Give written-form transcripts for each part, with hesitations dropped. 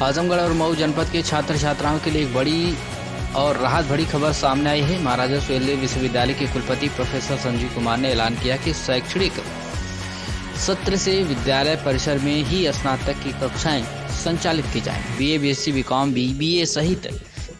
आजमगढ़ और मऊ जनपद के छात्र छात्राओं के लिए एक बड़ी और राहत भरी खबर सामने आई है। महाराजा सुहेलदेव विश्वविद्यालय के कुलपति प्रोफेसर संजीव कुमार ने ऐलान किया कि शैक्षणिक सत्र से विद्यालय परिसर में ही स्नातक की कक्षाएं संचालित की जाएंगी। बीए, बीएससी, बीकॉम, बीबीए सहित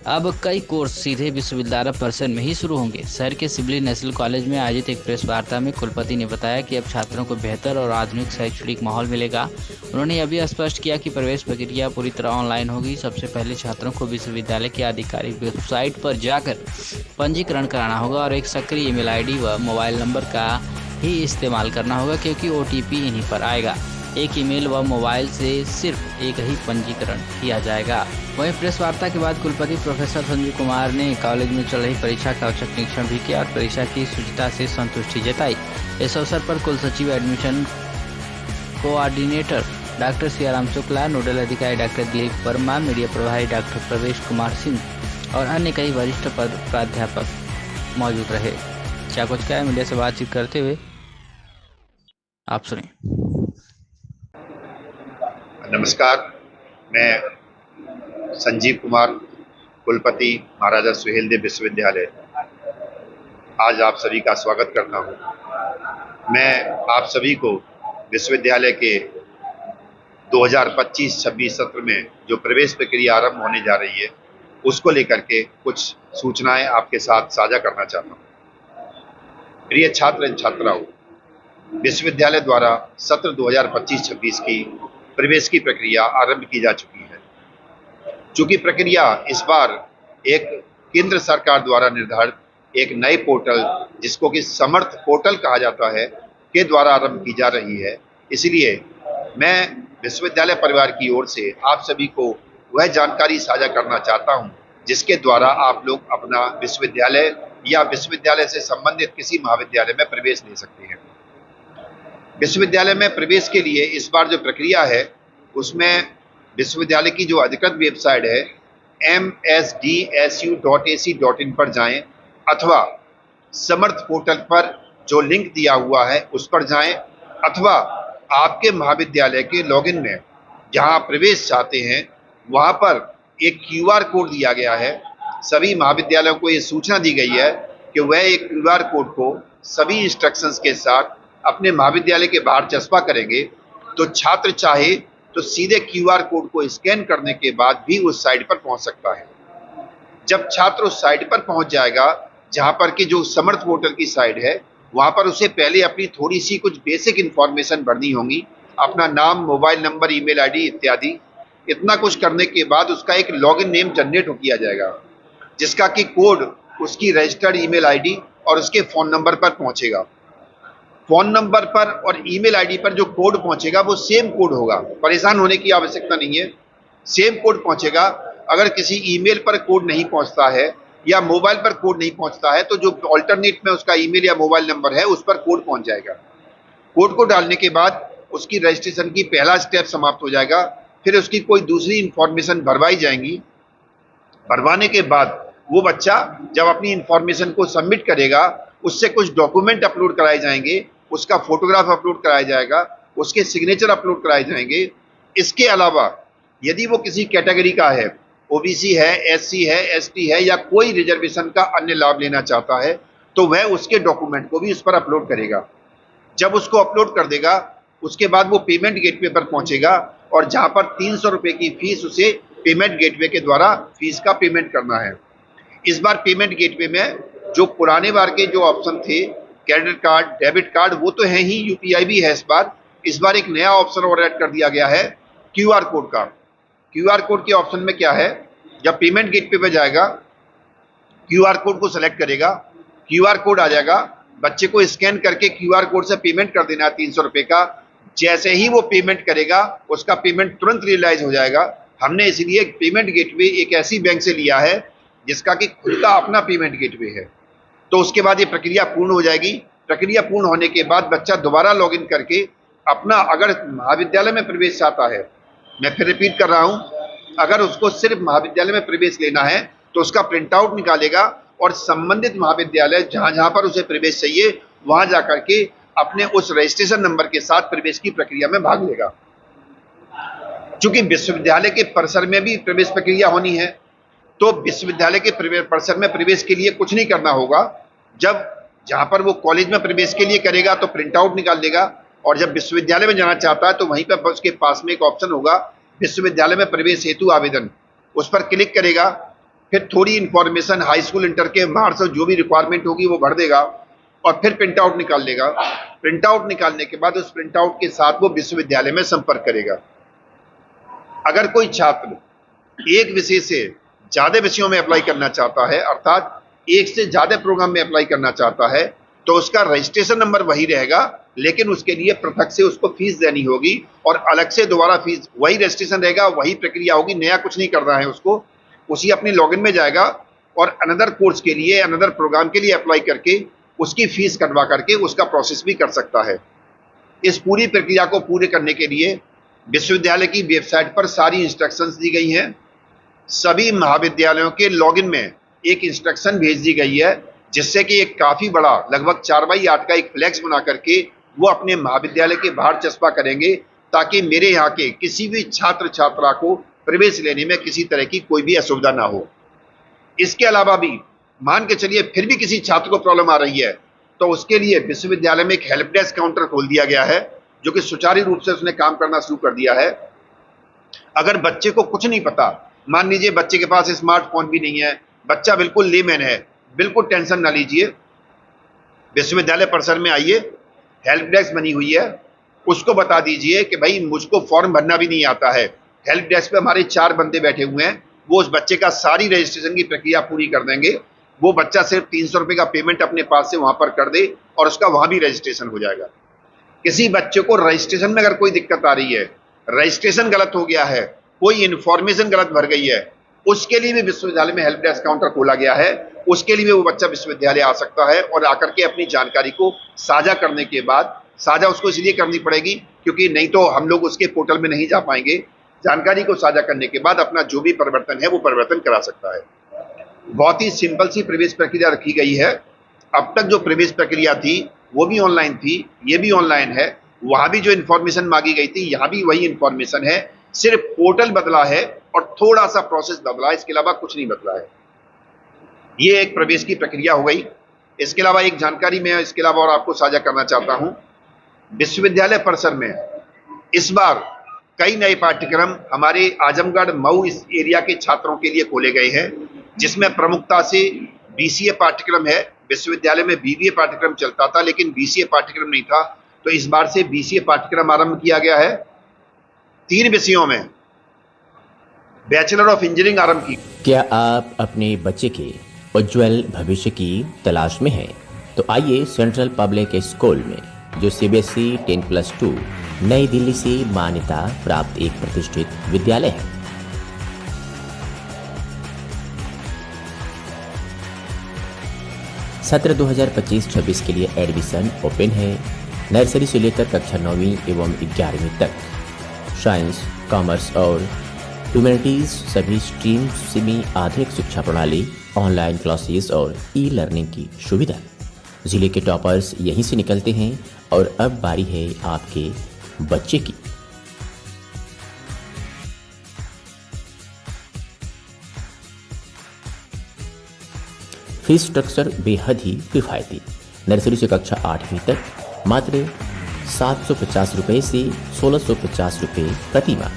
अब कई कोर्स सीधे विश्वविद्यालय परिसर में ही शुरू होंगे। शहर के सिबली नेशनल कॉलेज में आयोजित एक प्रेस वार्ता में कुलपति ने बताया कि अब छात्रों को बेहतर और आधुनिक शैक्षणिक माहौल मिलेगा। उन्होंने यह भी स्पष्ट किया कि प्रवेश प्रक्रिया पूरी तरह ऑनलाइन होगी। सबसे पहले छात्रों को विश्वविद्यालय की आधिकारिक वेबसाइट पर जाकर पंजीकरण कराना होगा और एक सक्रिय ईमेल आईडी व मोबाइल नंबर का ही इस्तेमाल करना होगा, क्योंकि ओटीपी इन्हीं पर आएगा। एक ईमेल व मोबाइल से सिर्फ एक ही पंजीकरण किया जाएगा। वहीं प्रेस वार्ता के बाद कुलपति प्रोफेसर संजीव कुमार ने कॉलेज में चल रही परीक्षा का औचक निरीक्षण भी किया और परीक्षा की शुचिता से संतुष्टि जताई। इस अवसर पर कुल सचिव admission coordinator doctor Siyaram Shukla, nodal अधिकारी डॉक्टर दिलीप वर्मा, मीडिया प्रभारी डॉक्टर प्रवेश कुमार सिंह और अन्य कई वरिष्ठ प्राध्यापक मौजूद रहे। क्या कुछ क्या मीडिया से बातचीत करते हुए आप सुने। नमस्कार, मैं संजीव कुमार, कुलपति महाराजा सुहेलदेव विश्वविद्यालय, आज आप सभी का स्वागत करता हूं। मैं आप सभी को विश्वविद्यालय के 2025-26 सत्र में जो प्रवेश प्रक्रिया आरंभ होने जा रही है, उसको लेकर के कुछ सूचनाएं आपके साथ साझा करना चाहता हूं। प्रिय छात्र एवं छात्राओं, विश्वविद्यालय द्वारा सत्र 2025-26 की प्रवेश की प्रक्रिया आरंभ की जा चुकी है। चूंकि प्रक्रिया इस बार एक केंद्र सरकार द्वारा निर्धारित एक नए पोर्टल, जिसको कि समर्थ पोर्टल कहा जाता है, के द्वारा आरंभ की जा रही है, इसलिए मैं विश्वविद्यालय परिवार की ओर से आप सभी को वह जानकारी साझा करना चाहता हूं, जिसके द्वारा आप लोग अपना विश्वविद्यालय या विश्वविद्यालय से संबंधित किसी महाविद्यालय में प्रवेश ले सकते हैं। विश्वविद्यालय में प्रवेश के लिए इस बार जो प्रक्रिया है, उसमें विश्वविद्यालय की जो अधिकृत वेबसाइट है msdsu.ac.in पर जाएं अथवा समर्थ पोर्टल पर जो लिंक दिया हुआ है उस पर जाएं, अथवा आपके महाविद्यालय के लॉगिन में जहां प्रवेश चाहते हैं वहां पर एक QR कोड दिया गया है। सभी महाविद्यालयों को ये सूचना दी गई है कि वह एक QR कोड को सभी इंस्ट्रक्शंस के साथ अपने महाविद्यालय के बाहर चस्पा करेंगे, तो छात्र चाहे तो सीधे QR कोड को स्कैन करने के बाद भी उस साइट पर पहुंच सकता है। जब छात्र उस साइट पर पहुंच जाएगा, जहां पर कि जो समर्थ पोर्टल की साइट है, वहां पर उसे पहले अपनी थोड़ी सी कुछ बेसिक इंफॉर्मेशन भरनी होगी, अपना नाम, मोबाइल नंबर, ईमेल आईडी इत्यादि। इतना कुछ करने के बाद उसका एक लॉगिन नेम जनरेट किया जाएगा, जिसका कि कोड उसकी रजिस्टर्ड ईमेल आईडी और उसके फोन नंबर पर पहुंचेगा। फोन नंबर पर और ईमेल आईडी पर जो कोड पहुंचेगा वो सेम कोड होगा, परेशान होने की आवश्यकता नहीं है। सेम कोड पहुंचेगा। अगर किसी ईमेल पर कोड नहीं पहुंचता है या मोबाइल पर कोड नहीं पहुंचता है, तो जो अल्टरनेट में उसका ईमेल या मोबाइल नंबर है उस पर कोड पहुंच जाएगा। कोड को डालने के बाद उसकी रजिस्ट्रेशन की पहला स्टेप समाप्त हो जाएगा। फिर उसकी कोई दूसरी इंफॉर्मेशन भरवाई जाएंगी। भरवाने के बाद वो बच्चा जब अपनी इंफॉर्मेशन को सबमिट करेगा, उससे कुछ डॉक्यूमेंट अपलोड कराए जाएंगे, उसका फोटोग्राफ अपलोड कराया जाएगा, उसके सिग्नेचर अपलोड कराए जाएंगे। इसके अलावा यदि वो किसी कैटेगरी का है, ओबीसी है, एससी है, एसटी है या कोई रिजर्वेशन का अन्य लाभ लेना चाहता है, तो वह उसके डॉक्यूमेंट को भी उस पर अपलोड करेगा। जब उसको अपलोड कर देगा, उसके बाद वो पेमेंट गेटवे पर पहुंचेगा और जहां पर 300 रुपए की फीस उसे पेमेंट गेटवे के द्वारा फीस का पेमेंट करना है। इस बार पेमेंट गेटवे में जो पुराने बार के जो ऑप्शन थे, क्रेडिट कार्ड, डेबिट कार्ड, वो तो है ही, यूपीआई भी है। इस बार एक नया ऑप्शन और ऐड कर दिया गया है QR कोड का। QR कोड के ऑप्शन में क्या है, जब पेमेंट गेटवे पे जाएगा, QR कोड को सेलेक्ट करेगा, QR कोड आ जाएगा, बच्चे को स्कैन करके QR कोड से पेमेंट कर देना है 300 रुपए का। जैसे ही वो पेमेंट करेगा, उसका पेमेंट तुरंत रियलाइज हो जाएगा। हमने इसलिए पेमेंट गेटवे एक ऐसी बैंक से लिया है जिसका कि खुद का अपना पेमेंट गेटवे है। तो उसके बाद ये प्रक्रिया पूर्ण हो जाएगी। प्रक्रिया पूर्ण होने के बाद बच्चा दोबारा लॉगिन करके अपना, अगर महाविद्यालय में प्रवेश चाहता है, मैं फिर रिपीट कर रहा हूं, अगर उसको सिर्फ महाविद्यालय में प्रवेश लेना है तो उसका प्रिंट आउट निकालेगा और संबंधित महाविद्यालय जहां जहां पर उसे प्रवेश चाहिए वहां जाकर के अपने उस रजिस्ट्रेशन नंबर के साथ प्रवेश की प्रक्रिया में भाग लेगा। चूंकि विश्वविद्यालय के परिसर में भी प्रवेश प्रक्रिया होनी है, तो विश्वविद्यालय के परिसर में प्रवेश के लिए कुछ नहीं करना होगा। जब जहां पर वो कॉलेज में प्रवेश के लिए करेगा तो प्रिंट आउट निकाल लेगा, और जब विश्वविद्यालय में जाना चाहता है तो वहीं पर उसके पास में एक ऑप्शन होगा विश्वविद्यालय में प्रवेश हेतु आवेदन, उस पर क्लिक करेगा। फिर थोड़ी इंफॉर्मेशन हाई स्कूल इंटर के मार्क्स और जो भी रिक्वायरमेंट होगी वो भर देगा, और फिर प्रिंट आउट निकाल लेगा। प्रिंट आउट निकालने के बाद उस प्रिंट आउट के साथ वो विश्वविद्यालय में संपर्क करेगा। अगर कोई छात्र एक विषय से ज्यादा विषयों में अप्लाई करना चाहता है, अर्थात एक से ज्यादा प्रोग्राम में अप्लाई करना चाहता है, तो उसका रजिस्ट्रेशन नंबर वही रहेगा, लेकिन उसके लिए पृथक से उसको फीस देनी होगी, और अलग से दोबारा फीस, वही रजिस्ट्रेशन रहेगा, वही प्रक्रिया होगी, नया कुछ नहीं करना है उसको। उसी अपनी लॉगिन में जाएगा और अनदर कोर्स के लिए, अनदर प्रोग्राम के लिए अप्लाई करके उसकी फीस कटवा करके उसका प्रोसेस भी कर सकता है। इस पूरी प्रक्रिया को पूरे करने के लिए विश्वविद्यालय की वेबसाइट पर सारी इंस्ट्रक्शंस दी गई हैं। सभी महाविद्यालयों के लॉगिन में एक इंस्ट्रक्शन भेज दी गई है, जिससे कि एक काफी बड़ा लगभग 4x8 का एक फ्लैक्स बना करके वो अपने महाविद्यालय के बाहर चस्पा करेंगे, ताकि मेरे यहाँ के किसी भी छात्र छात्रा को प्रवेश लेने में किसी तरह की कोई भी असुविधा ना हो। इसके अलावा भी मान के चलिए फिर भी किसी छात्र को प्रॉब्लम आ रही है, तो उसके लिए विश्वविद्यालय में एक हेल्प डेस्क काउंटर खोल दिया गया है, जो कि सुचारू रूप से उसने काम करना शुरू कर दिया है। अगर बच्चे को कुछ नहीं पता, मान लीजिए बच्चे के पास स्मार्टफोन भी नहीं है, बच्चा बिल्कुल लेमैन है, बिल्कुल टेंशन ना लीजिए, विश्वविद्यालय परिसर में आइए, हेल्प डेस्क बनी हुई है, उसको बता दीजिए कि भाई मुझको फॉर्म भरना भी नहीं आता है। हेल्प डेस्क पे हमारे 4 बंदे बैठे हुए हैं, वो उस बच्चे का सारी रजिस्ट्रेशन की प्रक्रिया पूरी कर देंगे। वो बच्चा सिर्फ 300 रुपये का पेमेंट अपने पास से वहां पर कर दे और उसका वहां भी रजिस्ट्रेशन हो जाएगा। किसी बच्चे को रजिस्ट्रेशन में अगर कोई दिक्कत आ रही है, रजिस्ट्रेशन गलत हो गया है, कोई इन्फॉर्मेशन गलत भर गई है, उसके लिए भी विश्वविद्यालय में हेल्प डेस्क काउंटर खोला गया है। उसके लिए भी वो बच्चा विश्वविद्यालय आ सकता है और आकर के अपनी जानकारी को साझा करने के बाद, साझा उसको इसलिए करनी पड़ेगी क्योंकि नहीं तो हम लोग उसके पोर्टल में नहीं जा पाएंगे, जानकारी को साझा करने के बाद अपना जो भी परिवर्तन है वो परिवर्तन करा सकता है। बहुत ही सिंपल सी प्रवेश प्रक्रिया रखी गई है। अब तक जो प्रवेश प्रक्रिया थी वो भी ऑनलाइन थी, ये भी ऑनलाइन है। वहां भी जो इन्फॉर्मेशन मांगी गई थी, यहाँ भी वही इन्फॉर्मेशन है, सिर्फ पोर्टल बदला है और थोड़ा सा प्रोसेस बदला है, इसके अलावा कुछ नहीं बदला है। ये एक प्रवेश की प्रक्रिया हो गई। इसके अलावा एक जानकारी मैं इसके अलावा और आपको साझा करना चाहता हूं। विश्वविद्यालय परिसर में इस बार कई नए पाठ्यक्रम हमारे आजमगढ़ मऊ इस एरिया के छात्रों के लिए खोले गए हैं, जिसमें प्रमुखता से बीसीए पाठ्यक्रम है। विश्वविद्यालय में बीबीए पाठ्यक्रम चलता था, लेकिन बीसीए पाठ्यक्रम नहीं था, तो इस बार से बीसीए पाठ्यक्रम आरंभ किया गया है। 3 विषयों में बैचलर ऑफ इंजीनियरिंग आरंभ की। क्या आप अपने बच्चे के उज्जवल भविष्य की तलाश में हैं? तो आइए सेंट्रल पब्लिक स्कूल में, जो सीबीएसई 10+2 नई दिल्ली से मान्यता प्राप्त एक प्रतिष्ठित विद्यालय है। सत्र 2025-26 के लिए एडमिशन ओपन है। नर्सरी से लेकर कक्षा 9वीं एवं 11वीं तक। साइंस, कॉमर्स और ह्यूमैनिटीज सभी स्ट्रीम्स में आधुनिक शिक्षा प्रणाली, ऑनलाइन क्लासेस और ई लर्निंग की सुविधा। जिले के टॉपर्स यहीं से निकलते हैं और अब बारी है आपके बच्चे की। फीस स्ट्रक्चर बेहद ही किफायती। नर्सरी से कक्षा 8वीं तक मात्र 750 रुपये से 1650 रुपये प्रति माह।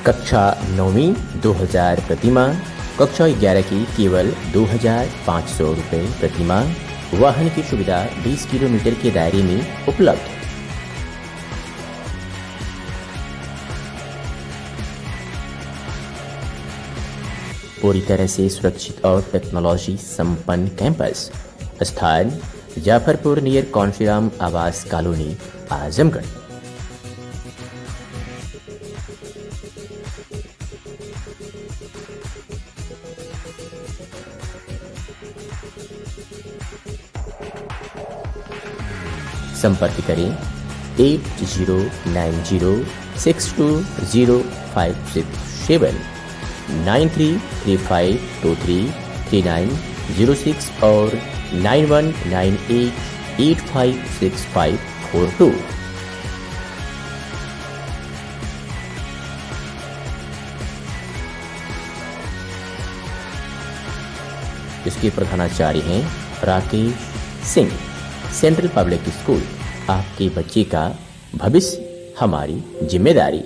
कक्षा 9वीं 2000 प्रति माह। कक्षा 11 की केवल 2500 रुपये प्रति माह। वाहन की सुविधा 20 किलोमीटर के दायरे में उपलब्ध है। पूरी तरह से सुरक्षित और टेक्नोलॉजी संपन्न कैंपस। स्थान जाफरपुर नियर कॉन्फीराम आवास कॉलोनी, आजमगढ़। संपर्क करें 8090620567 9335233906 और 9198856542। इसके प्रधानाचार्य हैं Rakesh Singh. Central public school, आपके बच्चे का भविष्य हमारी जिम्मेदारी।